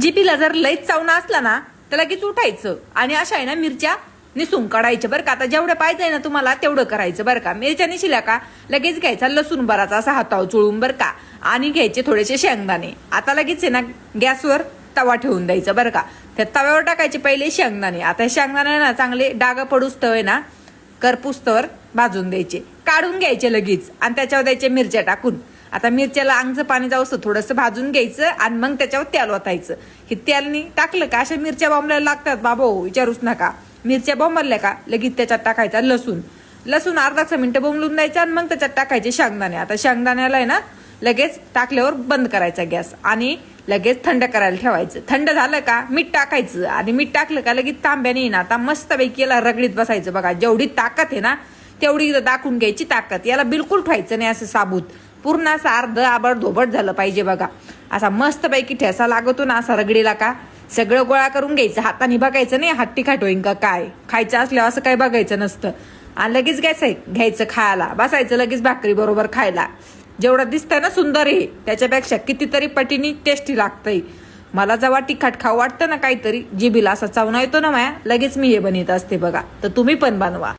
जिभीला जर लईच चावणं असला ना तर लगेच उठायचं आणि अशा आहे ना मिरच्या निसून काढायच्या बरं का. आता जेवढं पाहिजे ना तुम्हाला तेवढं करायचं बरं का. मिरच्या निशिल्या का लगेच घ्यायचा लसूण बराचा असा हातावर चोळून बरं का, आणि घ्यायचे थोडेसे शेंगदाणे. आता लगेच आहे ना गॅसवर तवा ठेवून द्यायचं बरं का. त्या तव्यावर टाकायचे पहिले शेंगदाणे. आता शेंगदाणे ना चांगले डाग पडूस्तव ना करपुस्तवर भाजून द्यायचे, काढून घ्यायचे लगेच आणि त्याच्यावर द्यायचे मिरच्या टाकून. आता मिरच्याला अंगचं पाणी जावं थोडंसं भाजून घ्यायचं आणि मग त्याच्यावर तेल ओतायचं. हे तेलनी टाकलं का अशा मिरच्या बॉम्बला लागतात बाबा, विचारूच नका. मिरच्या बॉम्बरल्या का लगेच त्याच्यात टाकायचा लसूण अर्धा मिनिटं बोंबलून द्यायचा आणि मग त्याच्यात टाकायचे शेंगदाणे. आता शेंगदाण्याला आहे ना लगेच टाकल्यावर बंद करायचा गॅस आणि लगेच थंड करायला ठेवायचं. थंड झालं का मीठ टाकायचं आणि मीठ टाकलं का लगेच तांब्याने ना आता मस्तपैकी याला रगडीत बसायचं बघा. जेवढी ताकद आहे ना तेवढी दाखवून घ्यायची ताकद. याला बिलकुल ठेवायचं नाही असं साबूत, पूर्ण असं अर्ध आबड धोबट झालं पाहिजे बघा. असा मस्तपैकी ठेसा लागतो ना असा रगडीला का सगळं गोळा करून घ्यायचं. हाताने बघायचं नाही हात तिखट होईन का काय, खायचं असल्यावर असं काही बघायचं नसतं. आणि लगेच घ्यायचं खायला बसायचं लगेच भाकरी बरोबर खायला. जेवढं दिसतंय ना सुंदर आहे त्याच्यापेक्षा कितीतरी पटीने टेस्टी लागतंय. मला जेव्हा तिखट खाऊ वाटतं ना काहीतरी जिभीला असा चावणा येतो ना माया लगेच मी हे बनवत असते बघा. तर तुम्ही पण बनवा.